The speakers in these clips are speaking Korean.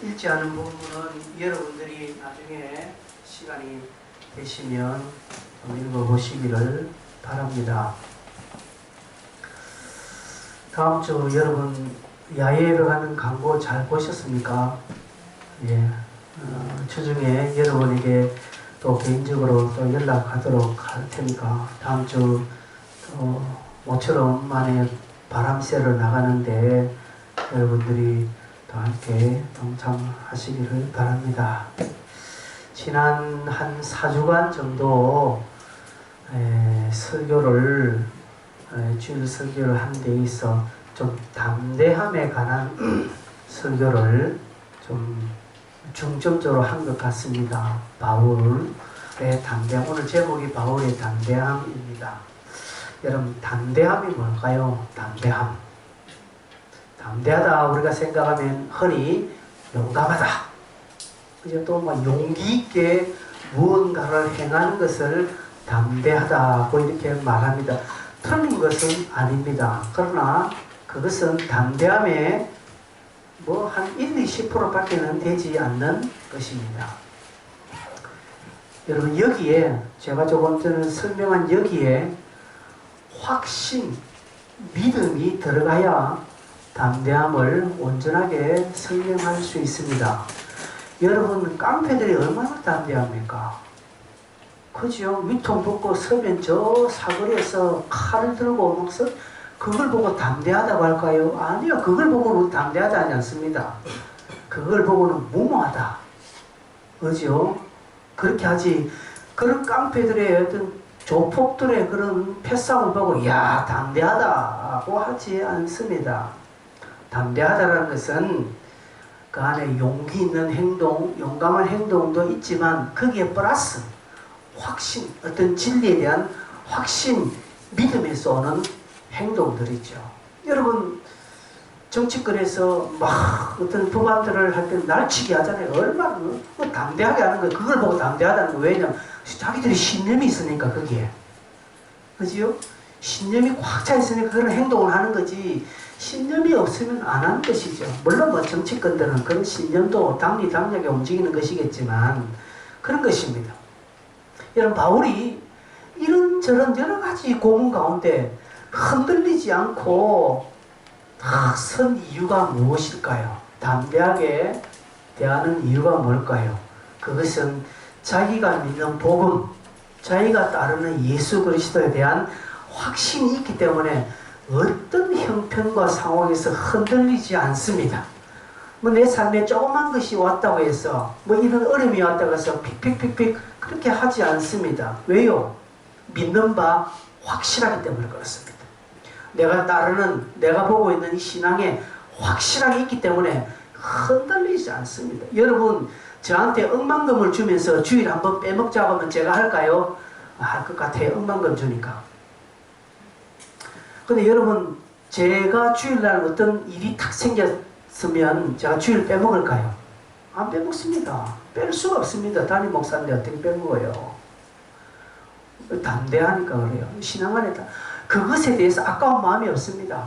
읽지 않은 부분은 여러분들이 나중에 시간이 되시면 좀 읽어보시기를 바랍니다. 다음 주 여러분 야외로 가는 광고 잘 보셨습니까? 예. 주중에 여러분에게 또 개인적으로 또 연락하도록 할 테니까 다음 주 모처럼 만에 바람 쐬러 나가는데 여러분들이 또 함께 동참하시기를 바랍니다. 지난 한 4주간 정도 설교를 주일 설교를 한 데 있어 좀 담대함에 관한 설교를 좀 중점적으로 한 것 같습니다. 바울의 담대함. 오늘 제목이 바울의 담대함입니다. 여러분, 담대함이 뭘까요? 담대함. 담대하다 우리가 생각하면 흔히 용감하다. 그죠? 또 막 용기 있게 무언가를 행하는 것을 담대하다고 이렇게 말합니다. 틀린 것은 아닙니다. 그러나 그것은 담대함에 뭐 한 1, 20%밖에는 되지 않는 것입니다. 여러분, 여기에 제가 조금 전에 설명한 여기에 확신, 믿음이 들어가야 담대함을 온전하게 설명할 수 있습니다. 여러분, 깡패들이 얼마나 담대합니까? 그죠? 위통 벗고 서면 저 사거리에서 칼을 들고 막 그걸 보고 담대하다고 할까요? 아니요. 그걸 보고는 담대하지 않습니다. 그걸 보고는 무모하다. 그죠? 그렇게 하지. 그런 깡패들의 어떤 조폭들의 그런 패싸움을 보고 야, 담대하다고 하지 않습니다. 담대하다라는 것은 그 안에 용기 있는 행동, 용감한 행동도 있지만 거기에 플러스 확신, 어떤 진리에 대한 확신, 믿음에서 오는 행동들이죠. 여러분, 정치권에서 막 어떤 법안들을 할 때 날치기 하잖아요. 얼마나 담대하게 하는 거예요. 그걸 보고 담대하다는 거예요. 왜냐면 자기들이 신념이 있으니까 거기에. 그지요? 신념이 꽉 차 있으니까 그런 행동을 하는 거지. 신념이 없으면 안 하는 것이죠. 물론 뭐 정치권들은 그런 신념도 당리당략에 움직이는 것이겠지만 그런 것입니다. 여러분, 바울이 이런저런 여러 가지 고문 가운데 흔들리지 않고 다 선 이유가 무엇일까요? 담대하게 대하는 이유가 뭘까요? 그것은 자기가 믿는 복음, 자기가 따르는 예수 그리스도에 대한 확신이 있기 때문에 어떤 형편과 상황에서 흔들리지 않습니다. 뭐 내 삶에 조그만 것이 왔다고 해서 뭐 이런 어려움이 왔다고 해서 픽픽픽픽 그렇게 하지 않습니다. 왜요? 믿는 바 확실하기 때문에 그렇습니다. 내가 따르는, 내가 보고 있는 이 신앙에 확실하게 있기 때문에 흔들리지 않습니다. 여러분, 저한테 억만금을 주면서 주일 한번 빼먹자고 하면 제가 할까요? 할 것 같아요. 억만금 주니까. 근데 여러분, 제가 주일날 어떤 일이 탁 생겼으면 제가 주일 빼먹을까요? 안 빼먹습니다. 뺄 수가 없습니다. 담임 목사인데 어떻게 빼먹어요? 담대하니까 그래요. 신앙 안에 그것에 대해서 아까운 마음이 없습니다.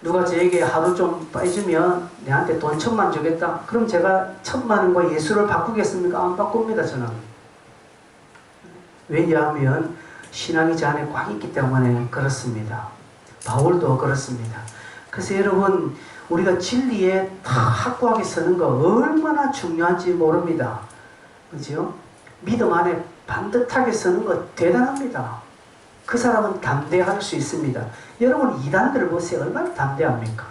누가 저에게 하루 좀 빼주면 내한테 돈 1,000만 주겠다. 그럼 제가 1,000만원과 예수를 바꾸겠습니까? 안 바꿉니다. 저는. 왜냐하면 신앙이 저 안에 꽉 있기 때문에 그렇습니다. 바울도 그렇습니다. 그래서 여러분, 우리가 진리에 다 확고하게 서는 거 얼마나 중요한지 모릅니다. 그죠? 믿음 안에 반듯하게 서는 거 대단합니다. 그 사람은 담대할 수 있습니다. 여러분, 이단들을 보세요. 얼마나 담대합니까?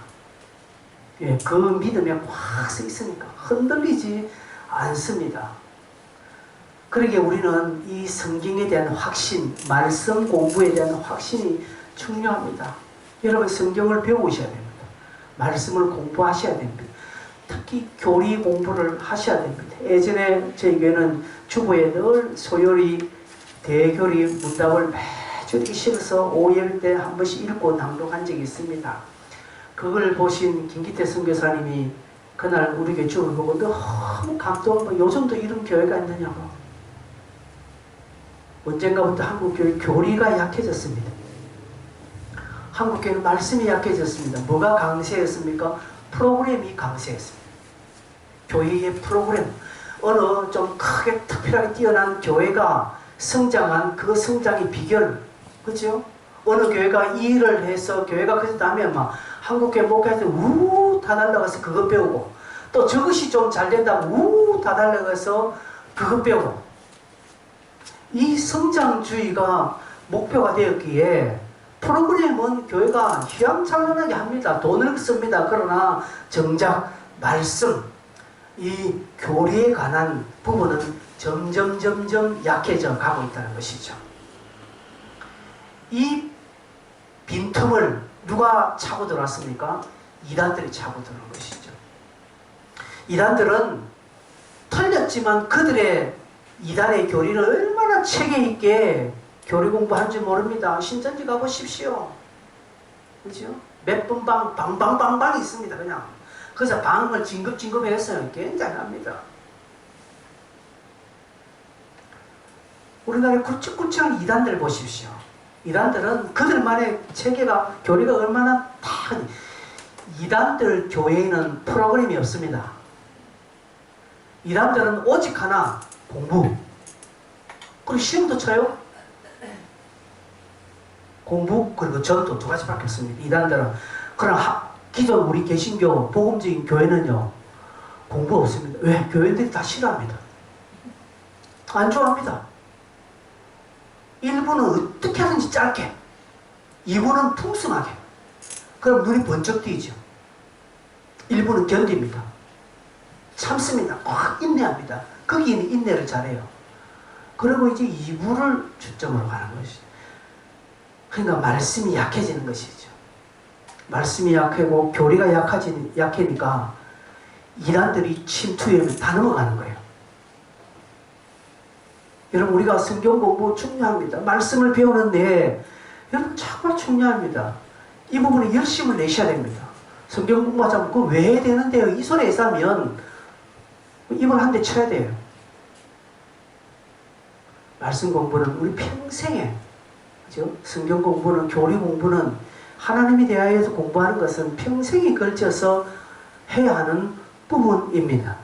예, 그 믿음에 꽉 서 있으니까 흔들리지 않습니다. 그러기에 우리는 이 성경에 대한 확신, 말씀 공부에 대한 확신이 중요합니다. 여러분, 성경을 배우셔야 됩니다. 말씀을 공부하셔야 됩니다. 특히 교리 공부를 하셔야 됩니다. 예전에 저희 교회는 주보에 늘 소요리 대교리 문답을 매주 실어서 오열 때 한 번씩 읽고 낭독한 적이 있습니다. 그걸 보신 김기태 선교사님이 그날 우리 교회 주를 보고 너무 감동하고 요즘도 이런 교회가 있느냐고. 언젠가부터 한국교회 교리가 약해졌습니다. 한국교회는 말씀이 약해졌습니다. 뭐가 강세였습니까? 프로그램이 강세였습니다. 교회의 프로그램, 어느 좀 크게 특별하게 뛰어난 교회가 성장한 그 성장의 비결, 그죠? 어느 교회가 이 일을 해서 교회가 그 다음에 막 한국교회 목회할 다 달려가서 그거 배우고, 또 저것이 좀 잘 된다고 다 달려가서 그거 배우고, 이 성장주의가 목표가 되었기에 프로그램은 교회가 휘황찬란하게 합니다. 돈을 씁니다. 그러나 정작 말씀, 이 교리에 관한 부분은 점점 약해져 가고 있다는 것이죠. 이 빈틈을 누가 차고 들어왔습니까? 이단들이 차고 들어온 것이죠. 이단들은 틀렸지만 그들의 이단의 교리를 얼마나 체계 있게 교리 공부하는지 모릅니다. 신천지 가보십시오. 그죠? 몇 분 방방방방이 있습니다. 그냥. 그래서 방을 징급징급 했어요. 굉장합니다. 우리나라의 굵직굵직한 이단들 보십시오. 이단들은 그들만의 체계가, 교리가 얼마나 다, 이단들 교회에는 프로그램이 없습니다. 이단들은 오직 하나, 공부. 그리고 시험도 쳐요. 공부 그리고 전도 두 가지밖에 없습니다. 이단들은. 그러나 기존 우리 개신교 복음적인 교회는요, 공부 없습니다. 왜? 교회들이 다 싫어합니다. 안 좋아합니다. 1부는 어떻게 하든지 짧게, 2부는 풍성하게. 그럼 눈이 번쩍 뜨이죠. 1부는 견딥니다. 참습니다. 인내합니다. 거기는 인내를 잘해요. 그리고 이제 2부를 주점으로 가는 것이죠. 그러니까 말씀이 약해지는 것이죠. 말씀이 약하고 교리가 약해니까 이단들이 침투하면 다 넘어가는 거예요. 여러분, 우리가 성경 공부 중요합니다. 말씀을 배우는데 여러분 정말 중요합니다. 이 부분에 열심을 내셔야 됩니다. 성경 공부하자면 그거 왜 해야 되는데요? 이 소리에 싸면 입을 한 대 쳐야 돼요. 말씀 공부는 우리 평생에, 그죠? 성경 공부는, 교리 공부는, 하나님에 대하여서 공부하는 것은 평생에 걸쳐서 해야 하는 부분입니다.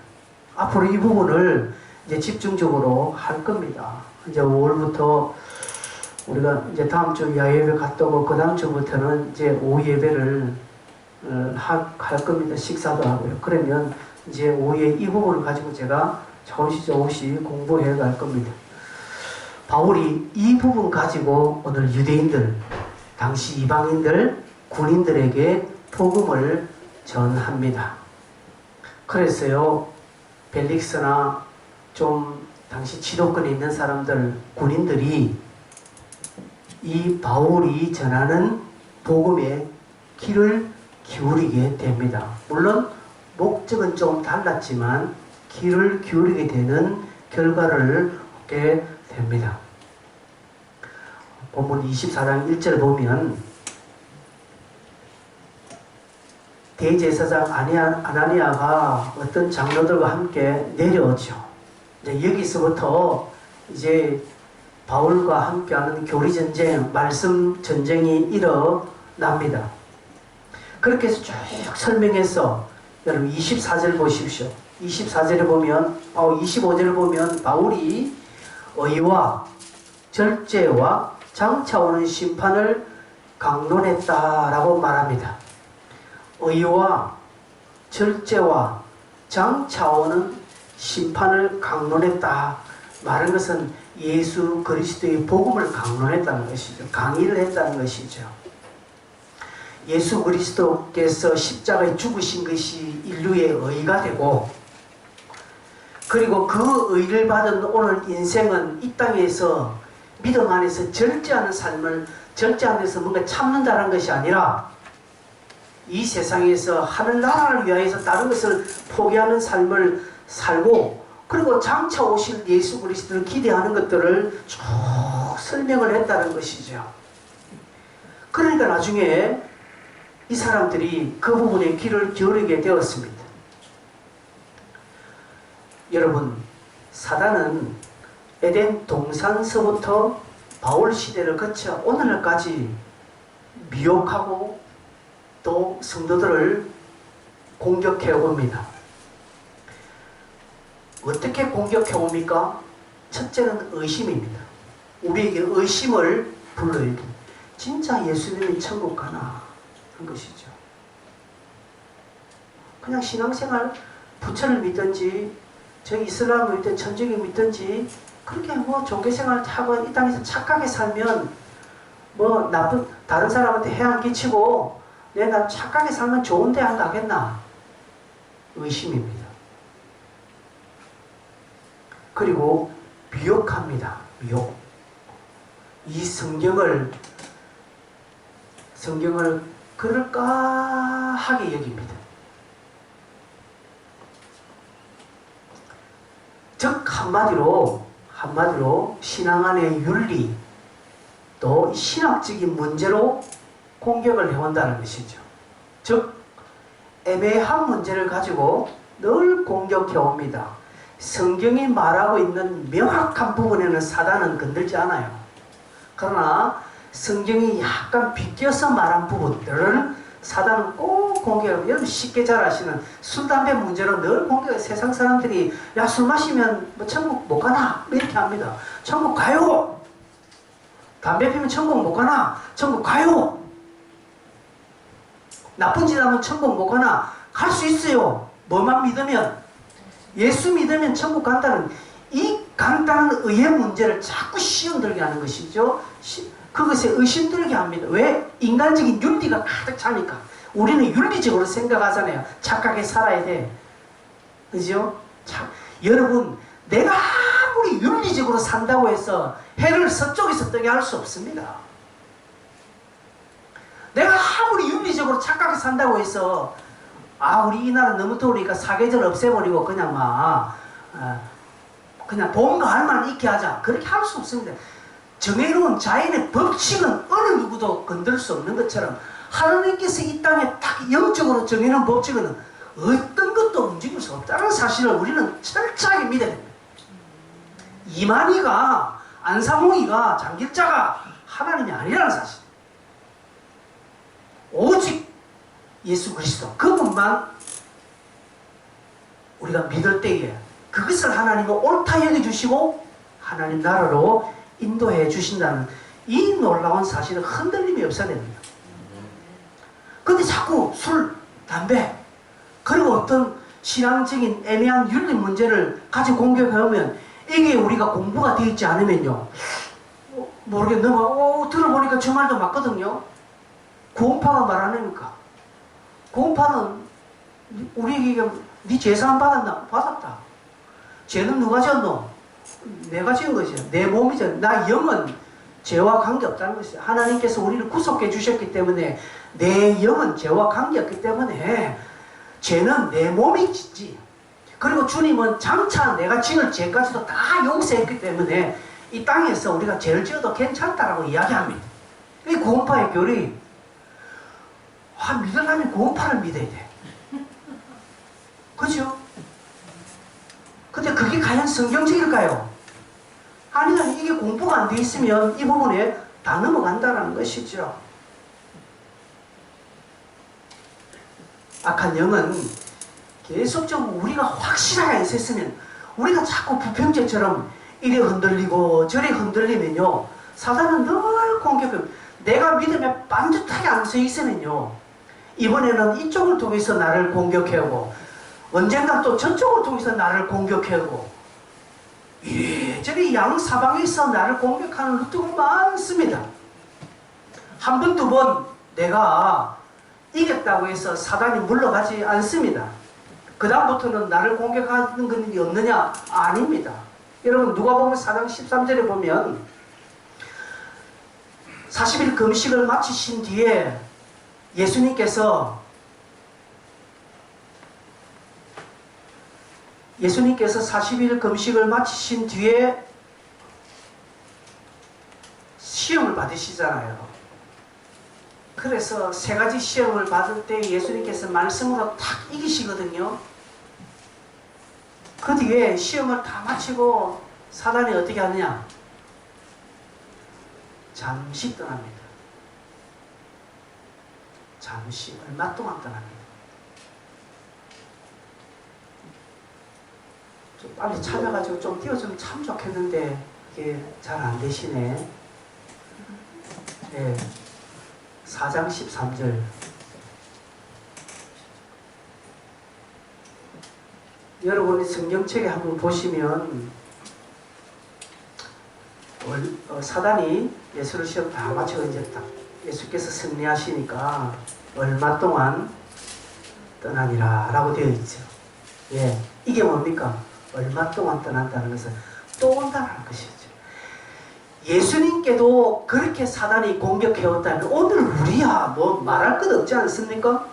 앞으로 이 부분을 이제 집중적으로 할 겁니다. 이제 5월부터 우리가 이제 다음 주 야예배 갔다 오고 그 다음 주부터는 이제 오후 예배를 할 겁니다. 식사도 하고요. 그러면 이제 오후에 이 부분을 가지고 제가 조금씩 공부해 갈 겁니다. 바울이 이 부분 가지고 오늘 유대인들, 당시 이방인들, 군인들에게 복음을 전합니다. 그래서요, 벨릭스나 좀 당시 지도권에 있는 사람들, 군인들이 이 바울이 전하는 복음에 귀를 기울이게 됩니다. 물론 목적은 좀 달랐지만 귀를 기울이게 되는 결과를 얻게 됩니다. 본문 24장 1절 보면 대제사장 아나니아가 어떤 장로들과 함께 내려오죠. 이제 여기서부터 이제 바울과 함께하는 교리 전쟁, 말씀 전쟁이 일어납니다. 그렇게 해서 쭉 설명해서 여러분 24절 보십시오. 24절에 보면, 25절에 보면 바울이 의와 절제와 장차 오는 심판을 강론했다라고 말합니다. 의와 절제와 장차 오는 심판을 강론했다. 말한 것은 예수 그리스도의 복음을 강론했다는 것이죠. 강의를 했다는 것이죠. 예수 그리스도께서 십자가에 죽으신 것이 인류의 의가 되고, 그리고 그 의를 받은 오늘 인생은 이 땅에서 믿음 안에서 절제하는 삶을, 절제하는 데서 뭔가 참는다는 것이 아니라 이 세상에서 하늘나라를 위하여서 다른 것을 포기하는 삶을 살고, 그리고 장차 오실 예수 그리스도를 기대하는 것들을 쭉 설명을 했다는 것이죠. 그러니까 나중에 이 사람들이 그 부분에 귀를 기울이게 되었습니다. 여러분, 사단은 에덴 동산서부터 바울 시대를 거쳐 오늘날까지 미혹하고 또 성도들을 공격해 옵니다. 어떻게 공격해 옵니까? 첫째는 의심입니다. 우리에게 의심을 불러요. 진짜 예수님이 천국 가나? 한 것이죠. 그냥 신앙생활, 부처를 믿든지, 저 이슬람을 믿든 천주교 믿든지, 그렇게 뭐 종교생활 하고 이 땅에서 착하게 살면, 뭐 나쁜, 다른 사람한테 해안 끼치고, 내가 착하게 살면 좋은 대학 가겠나? 의심입니다. 그리고 미혹합니다. 미혹. 이 성경을 그럴까하게 여깁니다. 즉 한마디로 신앙 안의 윤리 또 신학적인 문제로 공격을 해온다는 것이죠. 즉 애매한 문제를 가지고 늘 공격해 옵니다. 성경이 말하고 있는 명확한 부분에는 사단은 건들지 않아요. 그러나 성경이 약간 비껴서 말한 부분들은 사단은 꼭 공격하고, 여러분 쉽게 잘 아시는 술, 담배 문제로 늘 공격해. 세상 사람들이 야, 술 마시면 뭐 천국 못 가나? 이렇게 합니다. 천국 가요! 담배 피면 천국 못 가나? 천국 가요! 나쁜 짓 하면 천국 못 가나? 갈 수 있어요. 뭐만 믿으면. 예수 믿으면 천국 간다는 이 간단한 의의 문제를 자꾸 시험들게 하는 것이죠. 그것에 의심들게 합니다. 왜? 인간적인 윤리가 가득 차니까. 우리는 윤리적으로 생각하잖아요. 착하게 살아야 돼. 그죠? 여러분, 내가 아무리 윤리적으로 산다고 해서 해를 서쪽에서 뜨게 할 수 없습니다. 내가 아무리 윤리적으로 착하게 산다고 해서 우리 이 나라 너무 더우니까 사계절 없애버리고 그냥 그냥 봄과 가을만 있게 하자. 그렇게 할 수 없습니다. 정해놓은 자연의 법칙은 어느 누구도 건들 수 없는 것처럼 하나님께서 이 땅에 딱 영적으로 정해놓은 법칙은 어떤 것도 움직일 수 없다는 사실을 우리는 철저하게 믿어야 됩니다. 이만희가, 안사몽이가, 장길자가 하나님이 아니라는 사실. 오직 예수 그리스도 그분만 우리가 믿을 때에 그것을 하나님은 옳다 여겨주시고 하나님 나라로 인도해 주신다는 이 놀라운 사실은 흔들림이 없어야 됩니다. 근데 자꾸 술, 담배 그리고 어떤 신앙적인 애매한 윤리 문제를 가지고 공격하면 이게 우리가 공부가 되어 있지 않으면요, 모르겠네. 들어보니까 저 말도 맞거든요. 구원파가 말하니까 구원파는 우리에게 네 재산 받았나? 받았다. 죄는 누가 지었노? 내가 지은 것이야. 내 몸이죠. 나 영은 죄와 관계없다는 것이야. 하나님께서 우리를 구속해 주셨기 때문에 내 영은 죄와 관계없기 때문에 죄는 내 몸이 짓지. 그리고 주님은 장차 내가 지을 죄까지도 다 용서했기 때문에 이 땅에서 우리가 죄를 지어도 괜찮다라고 이야기합니다. 이 구원파의 교리. 믿으려면 구원파를 믿어야 돼. 그죠? 근데 그게 과연 성경적일까요? 아니야, 이게 공부가 안 돼 있으면 이 부분에 다 넘어간다는 것이죠. 악한 영은 계속적으로 우리가 확실하게 안 섰으면, 우리가 자꾸 부평제처럼 이래 흔들리고 저래 흔들리면요, 사단은 늘 공격을, 내가 믿음에 반듯하게 안 서 있으면요, 이번에는 이쪽을 통해서 나를 공격해오고 언젠가 또 저쪽을 통해서 나를 공격해오고 이래저래 양사방에서 나를 공격하는 루트가 많습니다. 한 번, 두 번 내가 이겼다고 해서 사단이 물러가지 않습니다. 그 다음부터는 나를 공격하는 것이 없느냐? 아닙니다. 여러분, 누가복음 4장 13절에 보면 40일 금식을 마치신 뒤에 예수님께서 40일 금식을 마치신 뒤에 시험을 받으시잖아요. 그래서 세 가지 시험을 받을 때 예수님께서 말씀으로 탁 이기시거든요. 그 뒤에 시험을 다 마치고 사단이 어떻게 하느냐? 잠시 떠납니다. 잠시, 얼마 동안 떠납니다. 좀 빨리 찾아가지고 좀 띄워주면 참 좋겠는데 이게 잘 안 되시네. 예, 4장 13절. 여러분이 성경책에 한번 보시면 사단이 예수를 시험 다 마치고 이제 딱 예수께서 승리하시니까 얼마 동안 떠나니라 라고 되어 있죠. 예, 이게 뭡니까? 얼마 동안 떠난다는 것은 또 온다는 것이죠. 예수님께도 그렇게 사단이 공격해왔다면 오늘 우리야 뭐 말할 것 없지 않습니까?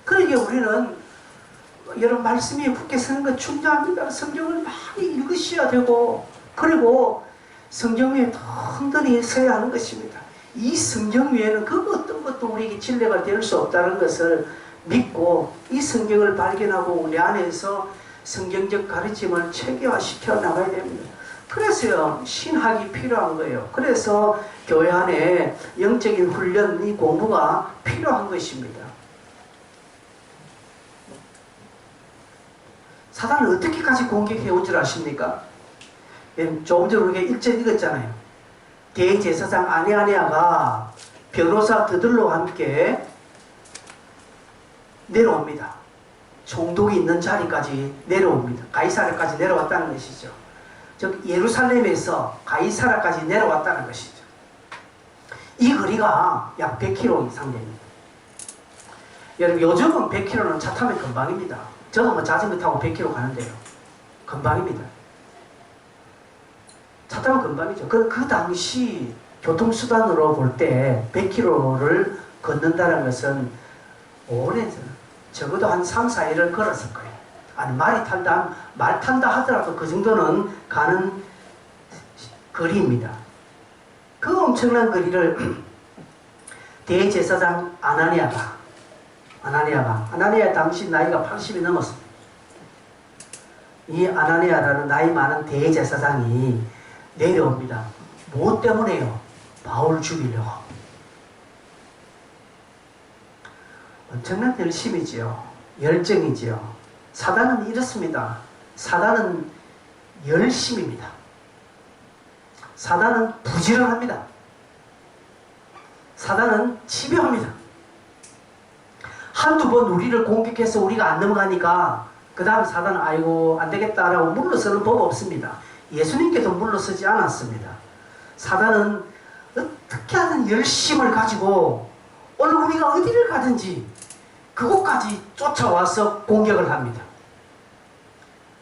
그러니까 우리는 여러분 말씀이 붙게 쓰는 거 중요합니다. 성경을 많이 읽으셔야 되고 그리고 성경 위에 덩달이 서야 하는 것입니다. 이 성경 위에는 그 어떤 것도 우리에게 진리가 될 수 없다는 것을 믿고 이 성경을 발견하고 우리 안에서 성경적 가르침을 체계화시켜 나가야 됩니다. 그래서요 신학이 필요한 거예요. 그래서 교회 안에 영적인 훈련, 이 공부가 필요한 것입니다. 사단을 어떻게까지 공격해 온 줄 아십니까? 조금 전에 우리가 1절 읽었잖아요. 대제사장 아네아니아가 변호사 드들로와 함께 내려옵니다. 총독이 있는 자리까지 내려옵니다. 가이사랴까지 내려왔다는 것이죠. 즉 예루살렘에서 가이사랴까지 내려왔다는 것이죠. 이 거리가 약 100km 이상 됩니다. 여러분 요즘은 100km는 차 타면 금방입니다. 저도 뭐 자전거 타고 100km 가는데요. 금방입니다. 차 타면 금방이죠. 그 당시 교통수단으로 볼 때 100km를 걷는다는 것은 오래 적어도 한 3, 4일을 걸었을 거예요. 아니 말 탄다 하더라도 그 정도는 가는 거리입니다. 그 엄청난 거리를 대제사장 아나니아 당시 나이가 80이 넘었습니다. 이 아나니아라는 나이 많은 대제사장이 내려옵니다. 무엇 때문에요? 바울을 죽이려고. 엄청난 열심이지요. 열정이지요. 사단은 이렇습니다. 사단은 열심입니다. 사단은 부지런합니다. 사단은 집요합니다. 한두 번 우리를 공격해서 우리가 안 넘어가니까 그 다음 사단은 아이고 안되겠다라고 물러서는 법 없습니다. 예수님께도 물러서지 않았습니다. 사단은 어떻게 하든 열심을 가지고 오늘 우리가 어디를 가든지 그곳까지 쫓아와서 공격을 합니다.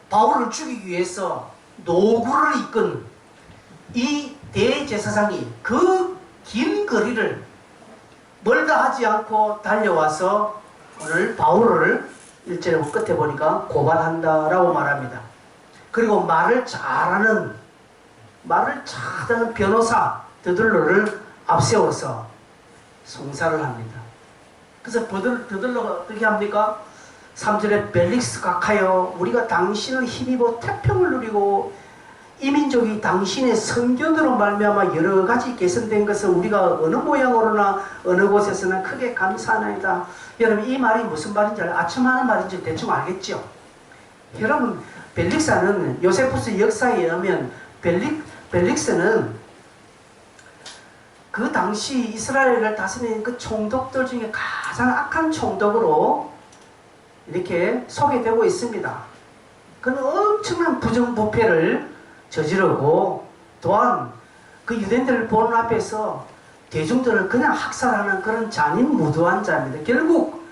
바울을 죽이기 위해서 노구를 이끈 이 대제사장이 그 긴 거리를 멀다 하지 않고 달려와서 오늘 바울을 1절 끝에 보니까 고발한다라고 말합니다. 그리고 말을 잘하는 변호사 드들로를 앞세워서 송사를 합니다. 그래서 드들로가 어떻게 합니까? 3절에 벨릭스 각하여 우리가 당신을 힘입어 태평을 누리고 이민족이 당신의 선견으로 말미암아 여러 가지 개선된 것을 우리가 어느 모양으로나 어느 곳에서나 크게 감사하나이다. 여러분 이 말이 무슨 말인지 아침 하는 말인지 대충 알겠죠? 여러분 벨릭사는 요세푸스 역사에 의하면 벨릭스는 그 당시 이스라엘을 다스리는 그 총독들 중에 가장 악한 총독으로 이렇게 소개되고 있습니다. 그는 엄청난 부정부패를 저지르고 또한 그 유대인들을 보는 앞에서 대중들을 그냥 학살하는 그런 잔인무도한 자입니다. 결국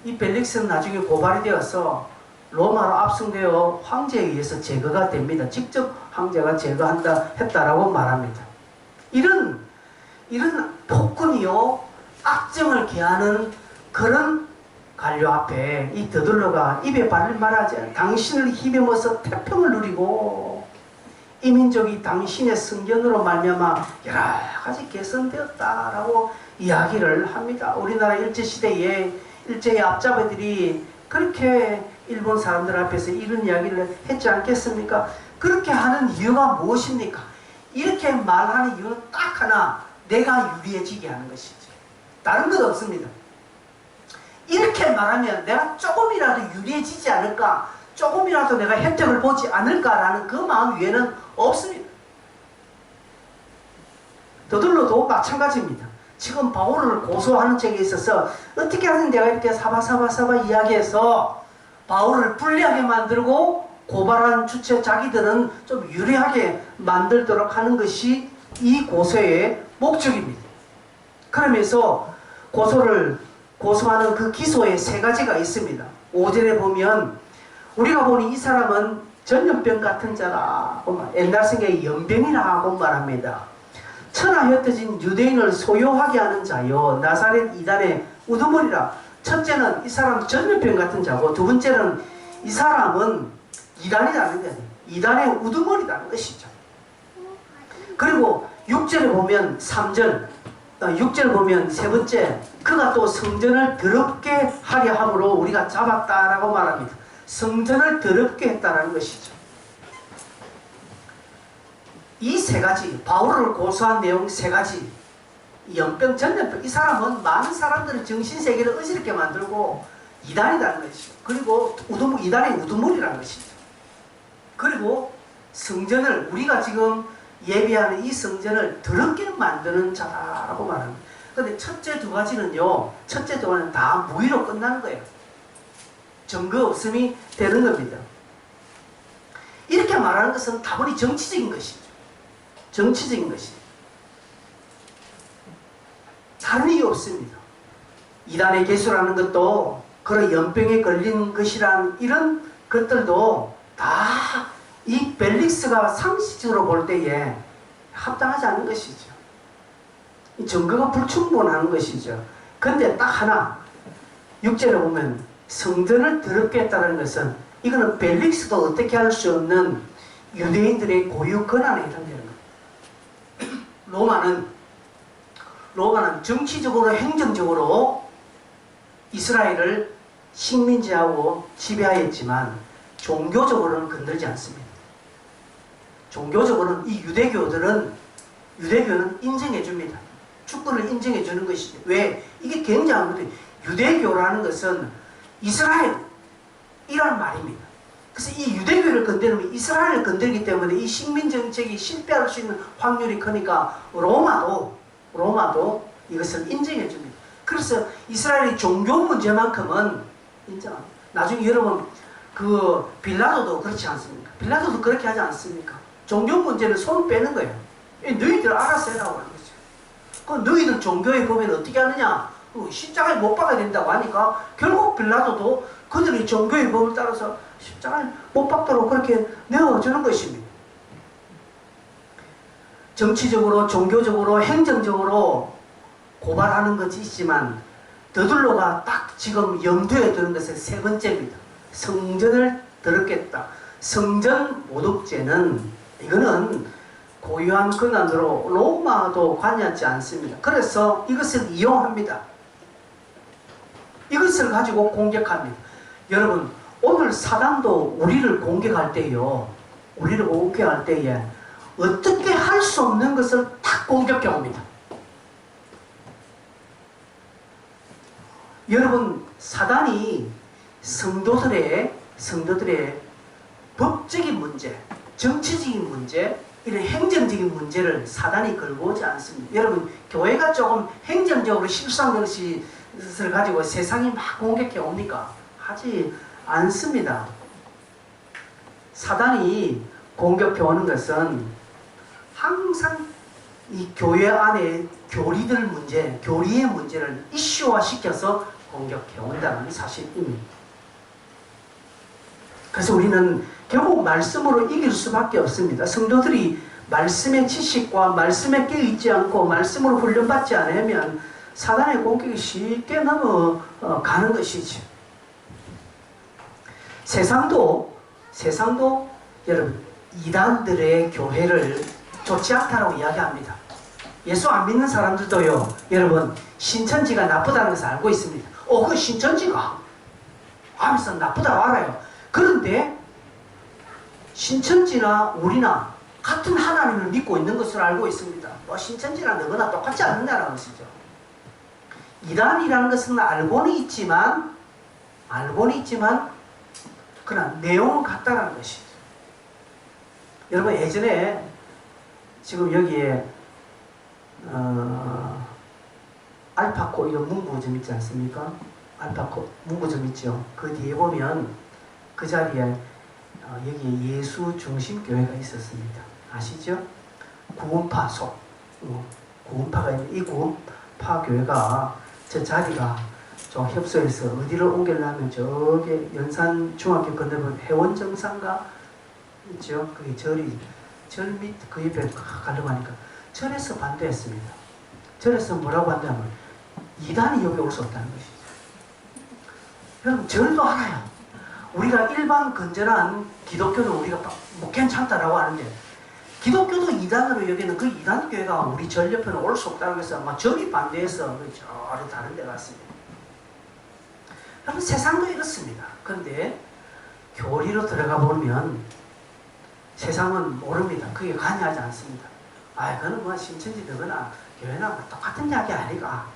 이 벨릭스는 나중에 고발이 되어서 로마로 압송되어 황제에 의해서 제거가 됩니다. 직접 황제가 했다라고 말합니다. 이런 폭군이요 악정을 개하는 그런 관료 앞에 이 드들로가 입에 발을 말하지 않아 당신을 힘입어서 태평을 누리고 이민족이 당신의 성견으로 말미암아 여러 가지 개선되었다라고 이야기를 합니다. 우리나라 일제시대에 일제의 앞잡이들이 그렇게 일본 사람들 앞에서 이런 이야기를 했지 않겠습니까? 그렇게 하는 이유가 무엇입니까? 이렇게 말하는 이유는 딱 하나, 내가 유리해지게 하는 것이지. 다른 것 없습니다. 이렇게 말하면 내가 조금이라도 유리해지지 않을까, 조금이라도 내가 혜택을 보지 않을까라는 그 마음 위에는 없습니다. 더들로도 마찬가지입니다. 지금 바울을 고소하는 책에 있어서 어떻게 하든 내가 이렇게 사바사바사바 이야기해서 바울을 불리하게 만들고 고발한 주체 자기들은 좀 유리하게 만들도록 하는 것이 이 고소의 목적입니다. 그러면서 고소하는 그 기소에 세 가지가 있습니다. 5절에 보면 우리가 보니 이 사람은 전염병 같은 자라, 옛날 성경에 연병이라고 말합니다. 천하 흩어진 유대인을 소요하게 하는 자요 나사렛 이단의 우두머리라. 첫째는 이 사람 전염병 같은 자고, 두 번째는 이 사람은 이단이라는 거예요. 이단의 우두머리라는 것이죠. 그리고 6절에 보면 6절 보면 세 번째, 그가 또 성전을 더럽게 하려 함으로 우리가 잡았다라고 말합니다. 성전을 더럽게 했다라는 것이죠. 이 세 가지, 바울을 고소한 내용 세 가지, 연병, 전염병, 이 사람은 많은 사람들의 정신세계를 어지럽게 만들고 이단이라는 것이죠. 그리고 이단의 우두머리라는 것이죠. 그리고 성전을, 우리가 지금 예배하는 이 성전을 더럽게 만드는 자라고 말합니다. 그런데 첫째 두 가지는요, 첫째 두 가지는 다 무의로 끝나는 거예요. 증거 없음이 되는 겁니다. 이렇게 말하는 것은 다분히 정치적인 것이죠. 정치적인 것이죠. 다른 이유 없습니다. 이단의 개수라는 것도 그런 연병에 걸린 것이란 이런 것들도 다 이 벨릭스가 상식적으로 볼 때에 합당하지 않은 것이죠. 이 증거가 불충분한 것이죠. 근데 딱 하나, 6절에 보면 성전을 더럽게 했다는 것은 이거는 벨릭스도 어떻게 할 수 없는 유대인들의 고유 권한에 해당되는 거예요. 로마는 정치적으로 행정적으로 이스라엘을 식민지하고 지배하였지만 종교적으로는 건들지 않습니다. 종교적으로는 이 유대교는 인정해 줍니다. 축구를 인정해 주는 것이죠. 왜? 이게 굉장한 거예요. 유대교라는 것은 이스라엘이란 말입니다. 그래서 이 유대교를 건드리면 이스라엘을 건드리기 때문에 이 식민 정책이 실패할 수 있는 확률이 크니까 로마도 이것을 인정해 줍니다. 그래서 이스라엘의 종교 문제만큼은 인정합니다. 나중에 여러분 그 빌라도도 그렇지 않습니까? 빌라도도 그렇게 하지 않습니까? 종교 문제는 손 빼는 거예요. 너희들 알아서 해라고 하는 거죠. 그럼 너희들 종교에 보면 어떻게 하느냐? 십자가에 못 박아야 된다고 하니까 결국 빌라도도 그들의 종교의 법을 따라서 십자가에 못 박도록 그렇게 내어주는 것입니다. 정치적으로, 종교적으로, 행정적으로 고발하는 것이 있지만 더둘로가 딱 지금 염두에 두는 것은 세 번째입니다. 성전을 더럽게 했다. 성전 모독죄는 이거는 고유한 권한으로 로마도 관여하지 않습니다. 그래서 이것을 이용합니다. 이것을 가지고 공격합니다. 여러분, 오늘 사단도 우리를 공격할 때에 어떻게 할 수 없는 것을 딱 공격해 옵니다. 여러분, 사단이 성도들의 법적인 문제, 정치적인 문제, 이런 행정적인 문제를 사단이 걸고 오지 않습니다. 여러분, 교회가 조금 행정적으로 실수한 것을 가지고 세상이 막 공격해 옵니까? 하지 않습니다. 사단이 공격해 오는 것은 항상 이 교회 안에 교리의 문제를 이슈화 시켜서 공격해 온다는 사실입니다. 그래서 우리는 결국 말씀으로 이길 수밖에 없습니다. 성도들이 말씀의 지식과 말씀에 깨어있지 않고 말씀으로 훈련받지 않으면 사단의 공격이 쉽게 넘어가는 것이죠. 세상도 여러분 이단들의 교회를 좋지 않다고 이야기합니다. 예수 안 믿는 사람들도요, 여러분 신천지가 나쁘다는 것을 알고 있습니다. 그 신천지가 하면서 나쁘다고 알아요. 그런데 신천지나 우리나 같은 하나님을 믿고 있는 것을 알고 있습니다. 신천지나 너무나 똑같지 않느냐라는 것이죠. 이단이라는 것은 알고는 있지만 그러나 내용은 같다라는 것이죠. 여러분 예전에 지금 여기에 알파코 이런 문구점 있지 않습니까? 알파코 문구점 있죠. 그 뒤에 보면 그 자리에 여기에 예수 중심 교회가 있었습니다. 아시죠? 구원파소. 구원파가 있는 이 구원파 교회가 저 자리가 좀 협소해서 어디를 옮기려면 저기 연산 중학교 건너면 해원정상가 있죠? 그게 절 밑 그 옆에 가려고 하니까 절에서 반대했습니다. 절에서 뭐라고 한다면 이단이 여기 올 수 없다는 것이죠. 여러분 절도 하나야. 우리가 일반 건전한 기독교는 우리가 뭐 괜찮다라고 하는데 기독교도 이단으로 여기는 그 이단 교회가 우리 절 옆에는 올 수 없다고 해서 아마 절이 반대해서 저로 다른 데 갔습니다. 여러분 세상도 이렇습니다. 그런데 교리로 들어가 보면 세상은 모릅니다. 그게 관여하지 않습니다. 그거는 뭐 신천지 되거나 교회나 뭐 똑같은 이야기 아니가.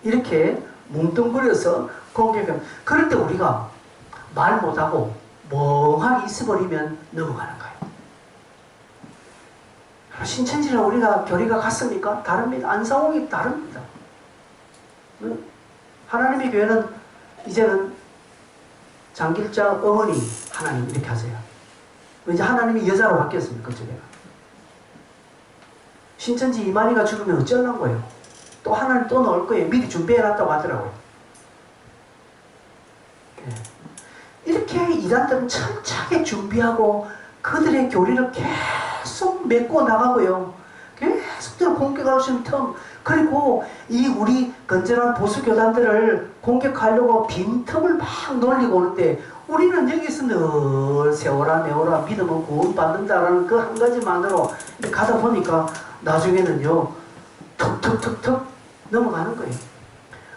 이렇게 뭉뚱그려서 공격하면 그럴 때 우리가 말 못하고 멍하게 있어버리면 넘어가는 거예요. 신천지랑 우리가 교리가 같습니까? 다릅니다. 안상홍이 다릅니다. 하나님의 교회는 이제는 장길자 어머니 하나님 이렇게 하세요. 왠지 하나님이 여자로 바뀌었습니다. 그쪽에가. 신천지 이만희가 죽으면 어쩌려는 거예요. 또 하나님 또 넣을 거예요. 미리 준비해놨다고 하더라고요. 이렇게 이단들은 철저하게 준비하고 그들의 교리를 계속 메꿔 나가고요. 계속적으로 공격할 수 있는 틈, 그리고 이 우리 건전한 보수교단들을 공격하려고 빈틈을 막 놀리고 오는데 우리는 여기서 늘 세워라 내워라 믿으면 구원받는다라는 그 한 가지만으로 가다 보니까 나중에는요 툭툭툭툭 넘어가는 거예요.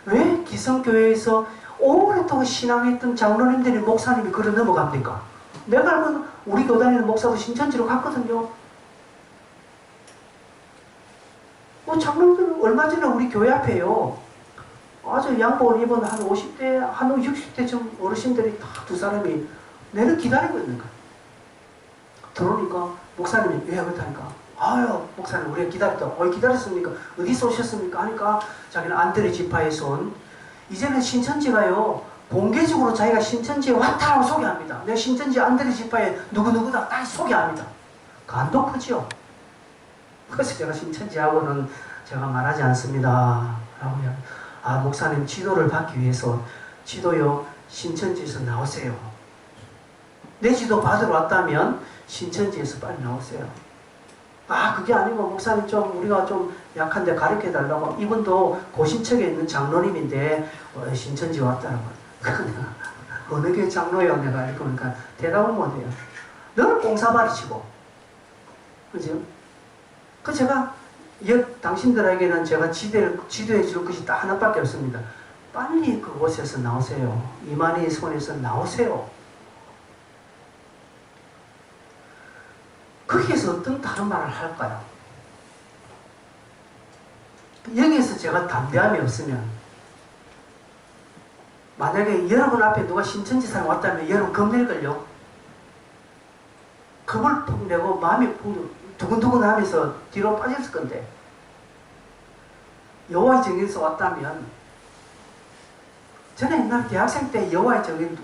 왜 기성교회에서 오랫동안 신앙했던 장로님들이 목사님이 그래 넘어갑니까? 내가 알면 우리 교단에는 목사도 신천지로 갔거든요. 장로님들 얼마 전에 우리 교회 앞에요. 아주 양복을 입은 한 50대, 한 60대쯤 어르신들이 다 두 사람이 내를 기다리고 있는 거예요. 들어오니까 목사님이 왜 그렇다니까? 아유 목사님 우리가 기다렸다. 기다렸습니까? 어디서 오셨습니까? 하니까 자기는 안드레 지파에서 온 이제는 신천지가요 공개적으로 자기가 신천지에 왔다라고 소개합니다. 내가 신천지 안드레 지파에 누구누구다 다 소개합니다. 간도 크죠? 그래서 제가 신천지하고는 제가 말하지 않습니다. 라고요. 목사님 지도를 받기 위해서 지도요 신천지에서 나오세요. 내 지도 받으러 왔다면 신천지에서 빨리 나오세요. 그게 아니고 목사님 좀 우리가 좀 약한데 가르쳐 달라고. 이분도 고신척에 있는 장로님인데 신천지 왔다라고. 어느 교회 장로예요? 내가 이렇게 보니까 대답은 못해요. 늘 꽁사발이치고. 그죠? 제가 당신들에게는 제가 지도해 줄 것이 딱 하나밖에 없습니다. 빨리 그곳에서 나오세요. 이만희 손에서 나오세요. 거기에서 어떤 다른 말을 할까요? 여기에서 제가 담대함이 없으면 만약에 여러분 앞에 누가 신천지 사람 왔다면 여러분 겁낼걸요? 겁을 푹 내고 마음이 푹 두근두근 하면서 뒤로 빠졌을 건데 여호와의 정인에서 왔다면 저는 옛날 대학생 때 여호와의 정인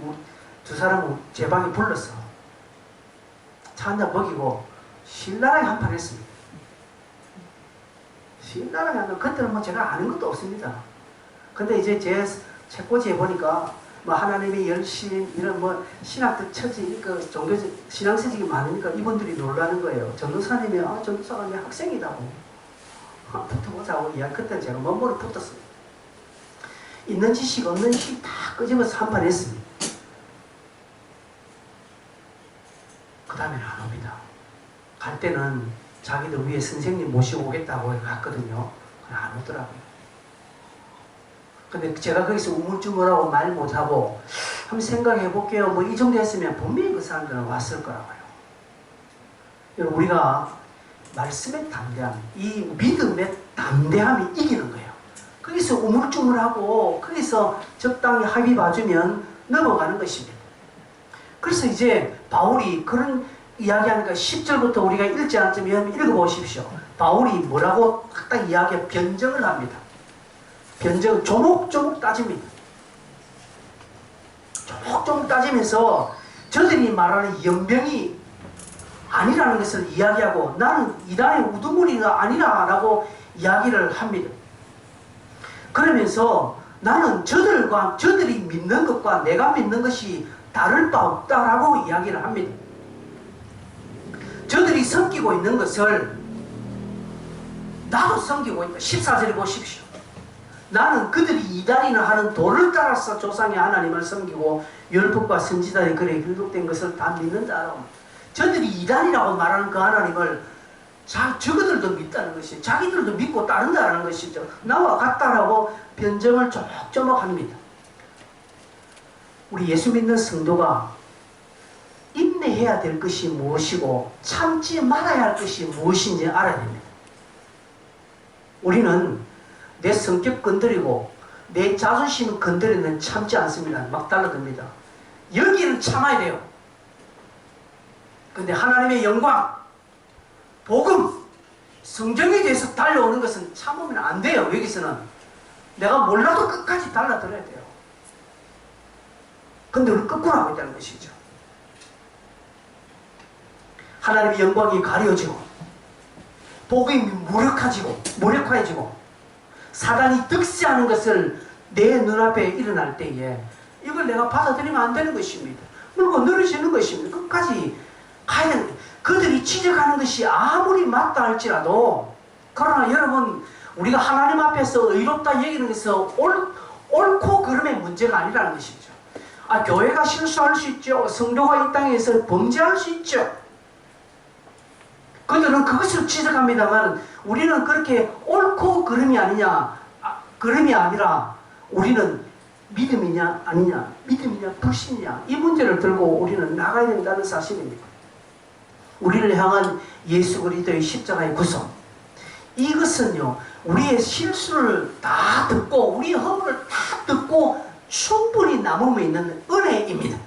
두 사람을 제 방에 불렀어. 차 한잔 먹이고 신랄하게 한판 했습니다. 신랄하게 하면 그때는 뭐 제가 아는 것도 없습니다. 근데 이제 제 책꽂이에 보니까 뭐 하나님의 열심 이런 뭐 신학적 처지 그 종교적 신앙서적이 많으니까 이분들이 놀라는 거예요. 전도사님이 전도사가 내 학생이다고 붙어보자고 이야기. 그때는 제가 먼머리 붙었어요. 있는 지식 없는 지식 다 끄집어서 한판 했습니다. 그 다음에는 안 옵니다. 갈 때는 자기들 위에 선생님 모시고 오겠다고 갔거든요. 안 오더라고요. 근데 제가 거기서 우물쭈물하고 말 못하고 한번 생각해 볼게요. 뭐 이 정도 했으면 분명히 그 사람들은 왔을 거라고요. 여러분 우리가 말씀의 담대함, 이 믿음의 담대함이 이기는 거예요. 거기서 우물쭈물하고 거기서 적당히 합의 봐주면 넘어가는 것입니다. 그래서 이제 바울이 그런 이야기하니까 10절부터 우리가 읽지 않지만 읽어보십시오. 바울이 뭐라고 딱 이야기해 변정을 합니다. 변정, 조목조목 따집니다. 조목조목 따지면서 저들이 말하는 연병이 아니라는 것을 이야기하고 나는 이단의 우두머리가 아니라라고 이야기를 합니다. 그러면서 나는 저들이 믿는 것과 내가 믿는 것이 다를 바 없다라고 이야기를 합니다. 저들이 섬기고 있는 것을 나도 섬기고 있다. 14절에 보십시오. 나는 그들이 이단이나 하는 도를 따라서 조상의 하나님을 섬기고 율법과 선지자의 글에 기록된 것을 다 믿는다. 저들이 이단이라고 말하는 그 하나님을 저들도 믿다는 것이 자기들도 믿고 따른다는 것이죠. 나와 같다라고 변정을 조목조목 합니다. 우리 예수 믿는 성도가 인내해야 될 것이 무엇이고 참지 말아야 할 것이 무엇인지 알아야 됩니다. 우리는 내 성격 건드리고 내 자존심을 건드리는 참지 않습니다. 막 달라듭니다. 여기는 참아야 돼요. 근데 하나님의 영광, 복음, 성경에 대해서 달려오는 것은 참으면 안 돼요. 여기서는 내가 몰라도 끝까지 달라들어야 돼요. 근데 우리 거꾸로 하고 있다는 것이죠. 하나님의 영광이 가려지고 복음이 무력화해지고 사단이 득세하는 것을 내 눈앞에 일어날 때에 이걸 내가 받아들이면 안 되는 것입니다. 물고 늘어지는 것입니다. 끝까지 가야 되는 거예요. 그들이 지적하는 것이 아무리 맞다 할지라도 그러나 여러분 우리가 하나님 앞에서 의롭다 여기는 것은 옳고 그름의 문제가 아니라는 것이죠. 교회가 실수할 수 있죠. 성도가 이 땅에서 범죄할 수 있죠. 그들은 그것을 지적합니다만 우리는 그렇게 옳고 그름이 그름이 아니라 우리는 믿음이냐 아니냐, 믿음이냐 불신이냐 이 문제를 들고 우리는 나가야 된다는 사실입니다. 우리를 향한 예수 그리스도의 십자가의 구속, 이것은요 우리의 실수를 다 듣고 우리의 허물을 다 듣고 충분히 남음에 있는 은혜입니다.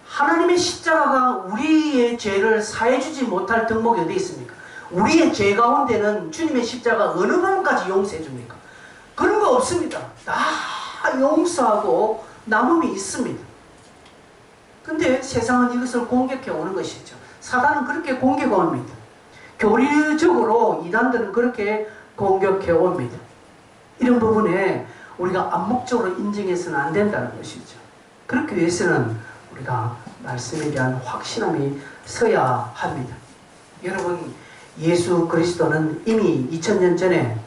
하나님의 십자가가 우리의 죄를 사해주지 못할 덕목이 어디 있습니까? 우리의 죄 가운데는 주님의 십자가 어느 부분까지 용서해 줍니까? 그런 거 없습니다. 다 용서하고 남음이 있습니다. 근데 세상은 이것을 공격해 오는 것이죠. 사단은 그렇게 공격해 옵니다. 교리적으로 이단들은 그렇게 공격해 옵니다. 이런 부분에 우리가 암묵적으로 인정해서는 안 된다는 것이죠. 그렇기 위해서는 우리가 말씀에 대한 확신함이 서야 합니다. 여러분, 예수 그리스도는 이미 2000년 전에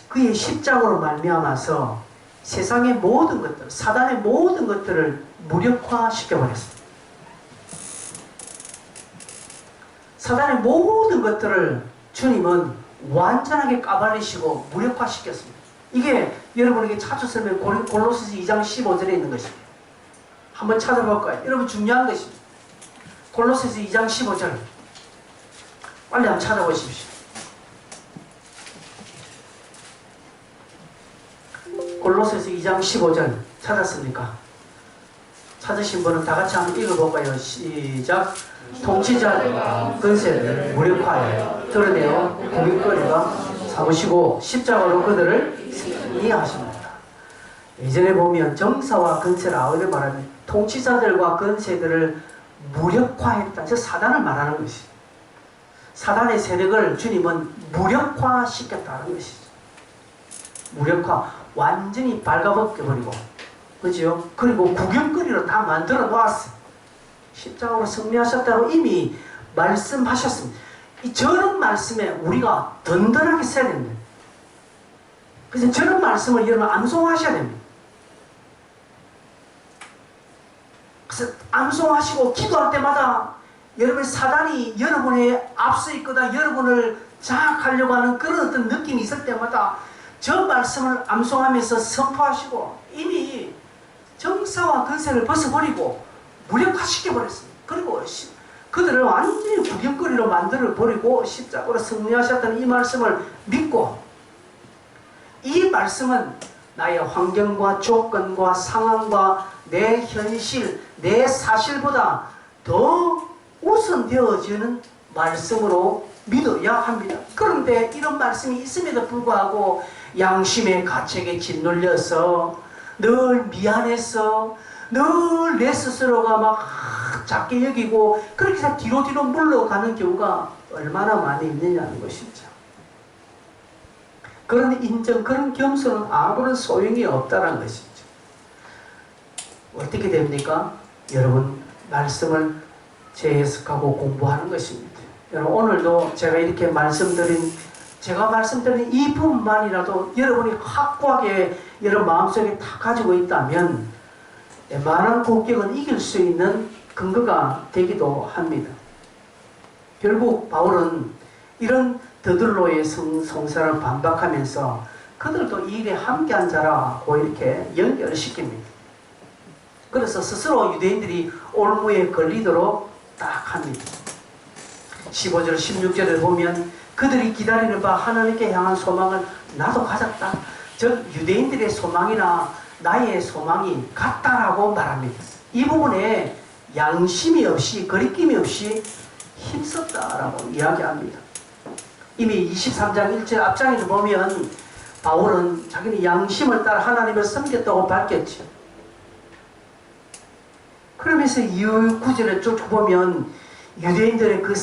그의 십자가로 말미암아서 세상의 모든 것들, 사단의 모든 것들을 무력화시켜버렸습니다. 사단의 모든 것들을 주님은 완전하게 까발리시고 무력화시켰습니다. 이게 여러분에게 찾았으면 골로새서 2장 15절에 있는 것입니다. 한번 찾아볼까요? 여러분 중요한 것입니다. 골로새서 2장 15절 빨리 한번 찾아보십시오. 골로새서 2장 15절 찾았습니까? 찾으신 분은 다 같이 한번 읽어볼까요? 시작. 통치자 근세를 무력화해 드러내어 공격거리가 삼으시고 십자가로 그들을 승리하십니다. 예전에 보면 정사와 근세를 아우를 말하는 통치자들과 근세들을 무력화했다. 저 사단을 말하는 것이죠. 사단의 세력을 주님은 무력화시켰다는 것이죠. 무력화, 완전히 발가벗겨버리고, 그죠? 그리고 구경거리로 다 만들어 놓았어요. 십자가로 승리하셨다고 이미 말씀하셨습니다. 저런 말씀에 우리가 든든하게 서야 됩니다. 그래서 저런 말씀을 여러분 암송하셔야 됩니다. 그래서 암송하시고 기도할 때마다 여러분 사단이 여러분의 앞서 있거나 여러분을 장악하려고 하는 그런 어떤 느낌이 있을 때마다 저 말씀을 암송하면서 선포하시고 이미 정사와 근세를 벗어버리고 무력화시켜버렸습니다. 그리고 그들을 완전히 구경거리로 만들어버리고 십자가로 승리하셨다는 이 말씀을 믿고 이 말씀은 나의 환경과 조건과 상황과 내 현실, 내 사실보다 더 우선되어지는 말씀으로 믿어야 합니다. 그런데 이런 말씀이 있음에도 불구하고 양심의 가책에 짓눌려서 늘 미안해서 늘 내 스스로가 막 작게 여기고 그렇게 해서 뒤로 물러가는 경우가 얼마나 많이 있느냐는 것이죠. 그런 인정, 그런 겸손은 아무런 소용이 없다는 것이죠. 어떻게 됩니까? 여러분, 말씀을 재해석하고 공부하는 것입니다. 여러분, 오늘도 제가 말씀드린 이 부분만이라도 여러분이 확고하게 여러분 마음속에 다 가지고 있다면 웬만한 국경은 이길 수 있는 근거가 되기도 합니다. 결국 바울은 이런 더들로의 성사를 반박하면서 그들도 이 일에 함께한 자라고 이렇게 연결시킵니다. 그래서 스스로 유대인들이 올무에 걸리도록 딱 합니다. 15절 16절을 보면 그들이 기다리는 바 하나님께 향한 소망을 나도 가졌다. 즉 유대인들의 소망이나 나의 소망이 같다라고 말합니다. 이 부분에 양심이 없이 거리낌이 없이 힘썼다라고 이야기합니다. 이미 23장 1절 앞장에서 보면 바울은 자기는 양심을 따라 하나님을 섬겼다고 밝혔죠. 그러면서 이후 구절을 쭉 보면 유대인들의 그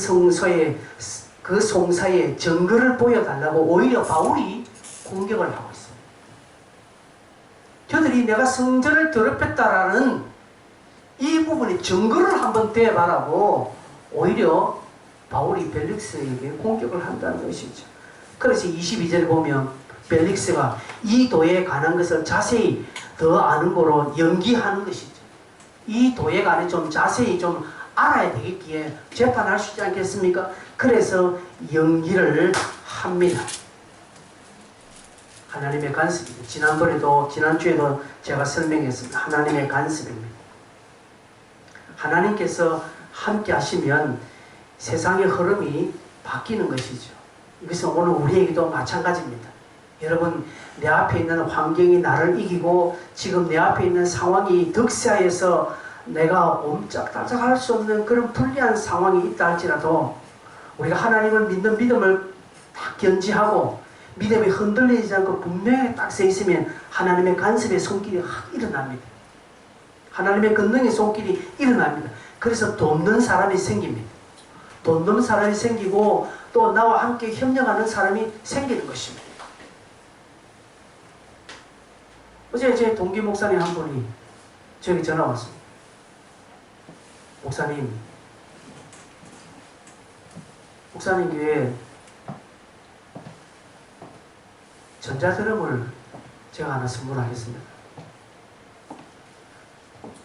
송사의 증거를 보여달라고 오히려 바울이 공격을 하고 있습니다. 저들이 내가 성전을 더럽혔다라는 이 부분의 증거를 한번 대봐라고 오히려 바울이 벨릭스에게 공격을 한다는 것이죠. 그래서 22절 보면 벨릭스가 이 도에 관한 것을 자세히 더 아는 거로 연기하는 것이죠. 이 도에 관해 좀 자세히 좀 알아야 되겠기에 재판할 수 있지 않겠습니까? 그래서 연기를 합니다. 하나님의 간섭입니다. 지난주에도 제가 설명했습니다. 하나님의 간섭입니다. 하나님께서 함께 하시면 세상의 흐름이 바뀌는 것이죠. 이것은 오늘 우리에게도 마찬가지입니다. 여러분, 내 앞에 있는 환경이 나를 이기고 지금 내 앞에 있는 상황이 득세하여서 내가 옴짝달짝할 수 없는 그런 불리한 상황이 있다 할지라도 우리가 하나님을 믿는 믿음을 딱 견지하고 믿음이 흔들리지 않고 분명히 딱 서 있으면 하나님의 간섭의 손길이 확 일어납니다. 하나님의 권능의 손길이 일어납니다. 그래서 돕는 사람이 생깁니다. 돕는 사람이 생기고 또 나와 함께 협력하는 사람이 생기는 것입니다. 어제 제 동기 목사님 한 분이 저에게 전화 왔습니다. 목사님 교회에 전자드럼을 제가 하나 선물하겠습니다.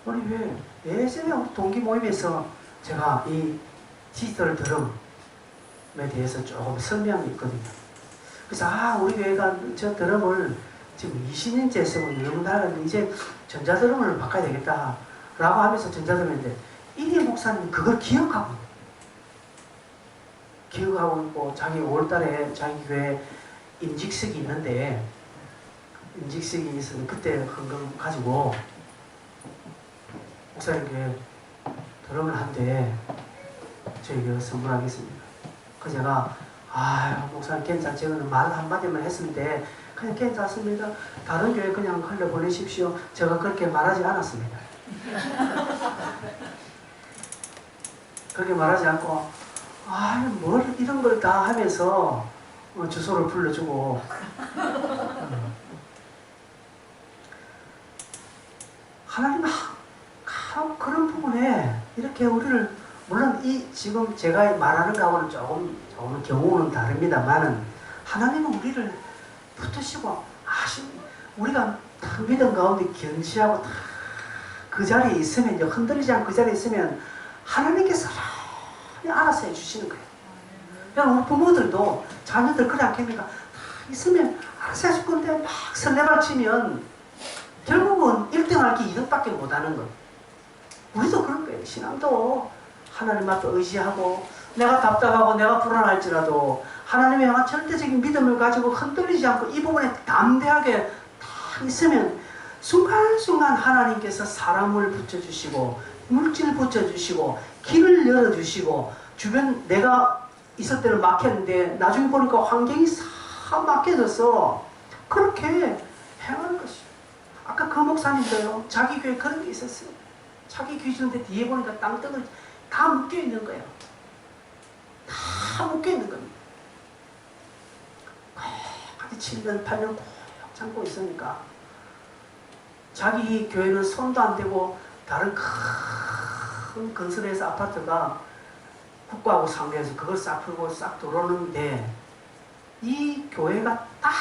아니 왜 예전에 동기 모임에서 제가 이 디지털 드럼에 대해서 조금 설명이 있거든요. 그래서 우리 교회가 저 드럼을 지금 20년째 쓰고 너무 나는 이제 전자드럼을 바꿔야 되겠다 라고 하면서 전자드럼인데 이리 목사님 그걸 기억하고 있고 자기 5월달에 자기 교회 임직식이 있는데 임직식이 있으면 그때 헌금 가지고 목사님께 드럼을 한 대 저희가 선물하겠습니다. 그래서 제가 목사님 괜찮아. 저는 말 한마디만 했는데 그냥 괜찮습니다. 다른 교회 그냥 흘려보내십시오. 제가 그렇게 말하지 않았습니다. 그렇게 말하지 않고 뭘 이런 걸 다 하면서 주소를 불러주고 하나님은 그런 부분에 이렇게 우리를 물론 지금 제가 말하는 거하고는 조금 경우는 다릅니다만은 하나님은 우리를 붙드시고 우리가 다 믿음 가운데 견지하고 다 그 자리에 있으면 이제 흔들리지 않고 그 자리에 있으면 하나님께서 알아서 해주시는 거예요. 그냥 우리 부모들도 자녀들 그래 않겠습니까? 다 있으면 알아서 하실 건데 막 설레발치면 결국은 1등할 게 2등밖에 못하는 거예요. 우리도 그런 거예요. 신앙도 하나님 앞에 의지하고 내가 답답하고 내가 불안할지라도 하나님의 향한 절대적인 믿음을 가지고 흔들리지 않고 이 부분에 담대하게 다 있으면 순간순간 하나님께서 사람을 붙여주시고 물질 붙여주시고 길을 열어주시고 주변 내가 있을 때는 막혔는데 나중에 보니까 환경이 싹 막혀져서 그렇게 행하는 것이에요. 아까 그 목사님도요. 자기 교회 그런 게 있었어요. 자기 교회 주는데 뒤에 보니까 땅덩어리 다 묶여있는 거예요. 다 묶여있는 겁니다. 한 7년 8년 꼭 참고 있으니까 자기 교회는 손도 안 대고 다른 큰 건설회사 아파트가 국가하고 상대해서 그걸 싹 풀고 싹 들어오는데 이 교회가 딱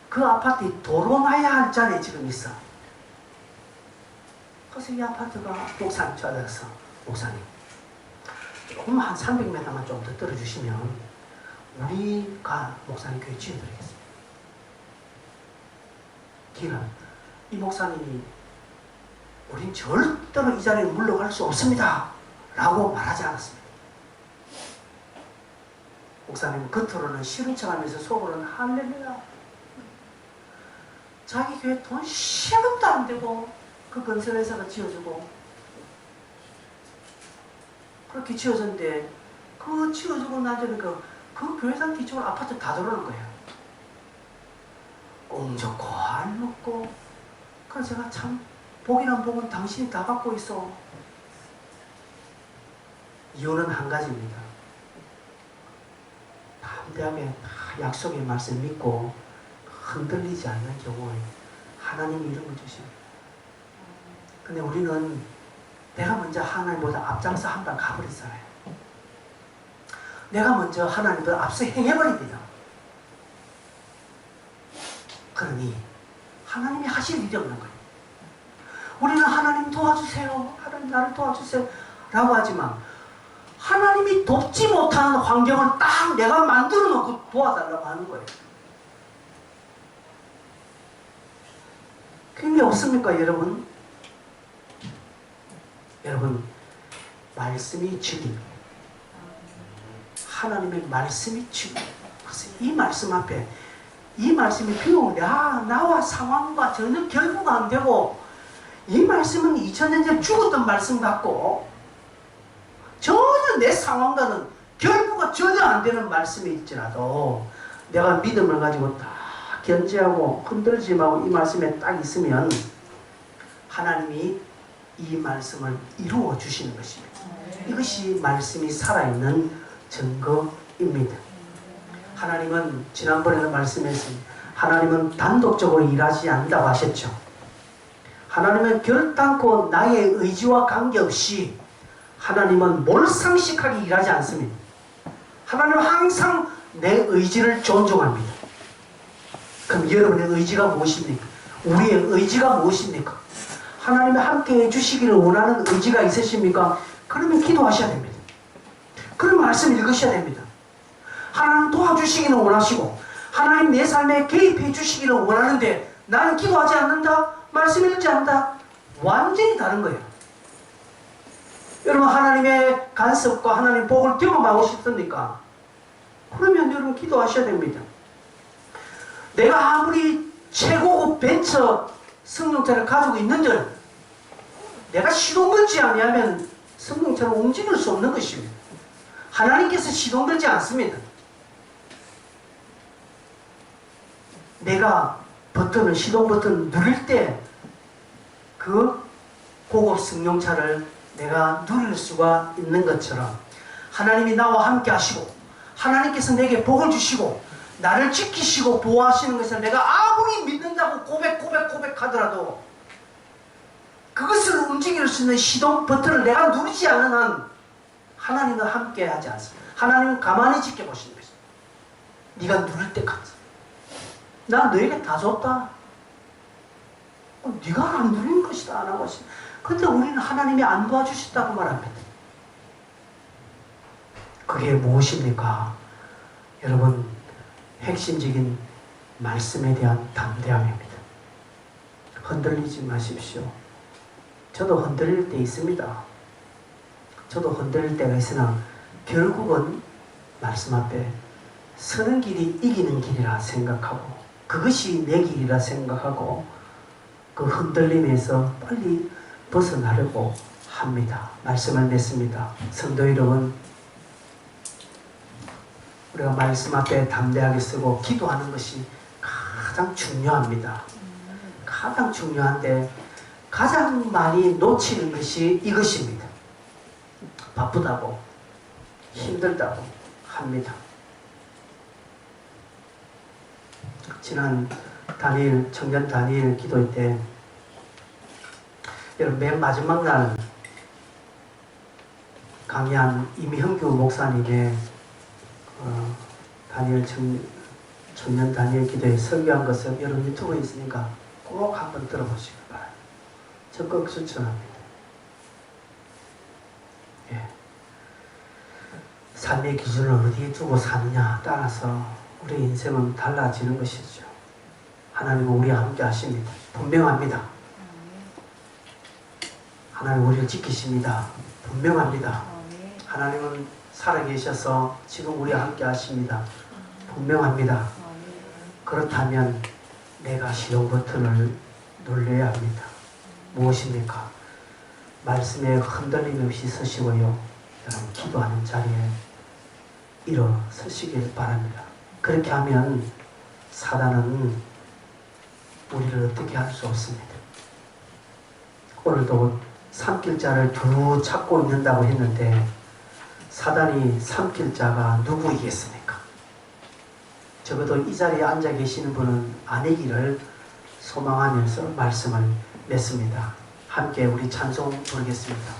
그 아파트에 도로 놔야 할 자리에 지금 있어. 그래서 이 아파트가 목사님 찾아서 목사님 조금 한 300m만 좀 더 떨어주시면 우리가 목사님 교회 지어드리겠습니다. 길은 이 목사님이 우린 절대로 이 자리에 물러갈 수 없습니다 라고 말하지 않았습니다. 목사님은 겉으로는 싫은 척하면서 속으로는 할렐루야. 자기 교회 돈 10원도 안 되고 그 건설회사가 지어주고 그렇게 지어졌는데 그 지어주고 나중에 그 교회당 뒤쪽으로 아파트 다 들어오는 거예요. 꽁 좋고 알 먹고. 그래서 제가 참 복이란 복은 당신이 다 갖고 있어. 이유는 한 가지입니다. 담대하게 약속의 말씀 믿고 흔들리지 않는 경우에 하나님이 이런 걸 주십니다. 근데 우리는 내가 먼저 하나님보다 앞장서 한 발 가버리잖아요. 내가 먼저 하나님보다 앞서 행해버립니다. 그러니 하나님이 하실 일이 없는 거예요. 우리는 하나님 도와주세요. 하나님 나를 도와주세요. 라고 하지만 하나님이 돕지 못하는 환경을 딱 내가 만들어 놓고 도와달라고 하는 거예요. 그게 없습니까, 여러분? 여러분, 말씀이 진리. 하나님의 말씀이 진리. 그래서 이 말씀 앞에 이 말씀이 비록 나와 상황과 전혀 결부가 안 되고 이 말씀은 2000년 전에 죽었던 말씀 같고 전혀 내 상황과는 결부가 전혀 안 되는 말씀이 있지라도 내가 믿음을 가지고 딱 견지하고 흔들지 말고 이 말씀에 딱 있으면 하나님이 이 말씀을 이루어 주시는 것입니다. 이것이 말씀이 살아있는 증거입니다. 하나님은 지난번에는 말씀했습니다. 하나님은 단독적으로 일하지 않는다고 하셨죠. 하나님은 결단코 나의 의지와 관계없이 하나님은 몰상식하게 일하지 않습니다. 하나님은 항상 내 의지를 존중합니다. 그럼 여러분의 의지가 무엇입니까? 우리의 의지가 무엇입니까? 하나님이 함께 해주시기를 원하는 의지가 있으십니까? 그러면 기도하셔야 됩니다. 그럼 말씀 읽으셔야 됩니다. 하나님 도와주시기를 원하시고 하나님 내 삶에 개입해 주시기를 원하는데 나는 기도하지 않는다? 말씀 읽지 않는다? 완전히 다른 거예요. 여러분 하나님의 간섭과 하나님의 복을 경험하고 싶습니까? 그러면 여러분 기도하셔야 됩니다. 내가 아무리 최고급 벤처 승용차를 가지고 있는들 내가 시동 걸지 아니하면 승용차를 움직일 수 없는 것입니다. 하나님께서 시동 걸지 않습니다. 내가 시동 버튼을 누릴 때 그 고급 승용차를 내가 누릴 수가 있는 것처럼 하나님이 나와 함께 하시고 하나님께서 내게 복을 주시고 나를 지키시고 보호하시는 것을 내가 아무리 믿는다고 고백하더라도 그것을 움직일 수 있는 시동 버튼을 내가 누르지 않는 한 하나님은 함께 하지 않습니다. 하나님은 가만히 지켜보시는 것입니다. 네가 누를 때까지. 난 너에게 다 줬다. 네가 안 누리는 것이다. 안 한 것이다. 근데 우리는 하나님이 안 도와주셨다고 말합니다. 그게 무엇입니까? 여러분, 핵심적인 말씀에 대한 담대함입니다. 흔들리지 마십시오. 저도 흔들릴 때 있습니다. 저도 흔들릴 때가 있으나 결국은 말씀 앞에 서는 길이 이기는 길이라 생각하고 그것이 내 길이라 생각하고 그 흔들림에서 빨리 벗어나려고 합니다. 말씀을 맺습니다. 성도 여러분, 우리가 말씀 앞에 담대하게 쓰고 기도하는 것이 가장 중요합니다. 가장 중요한데 가장 많이 놓치는 것이 이것입니다. 바쁘다고 힘들다고 합니다. 지난 청년 다니엘 기도회 때 여러분 맨 마지막 날 강의한 이미형규 목사님의 청년 다니엘 기도회 설교한 것을 여러분 유튜브에 있으니까 꼭 한번 들어보시기 바랍니다. 적극 추천합니다. 예. 삶의 기준을 어디에 두고 사느냐 따라서 우리 인생은 달라지는 것이죠. 하나님은 우리와 함께 하십니다. 분명합니다. 하나님 우리를 지키십니다. 분명합니다. 하나님은 살아계셔서 지금 우리와 함께 하십니다. 분명합니다. 그렇다면 내가 시동 버튼을 눌러야 합니다. 무엇입니까? 말씀에 흔들림 없이 서시고요. 여러분 기도하는 자리에 일어서시길 바랍니다. 그렇게 하면 사단은 우리를 어떻게 할 수 없습니다. 오늘도 삼킬 자를 두루 찾고 있는다고 했는데 사단이 삼킬 자가 누구이겠습니까? 적어도 이 자리에 앉아 계시는 분은 아니기를 소망하면서 말씀을 맺습니다. 함께 우리 찬송 부르겠습니다.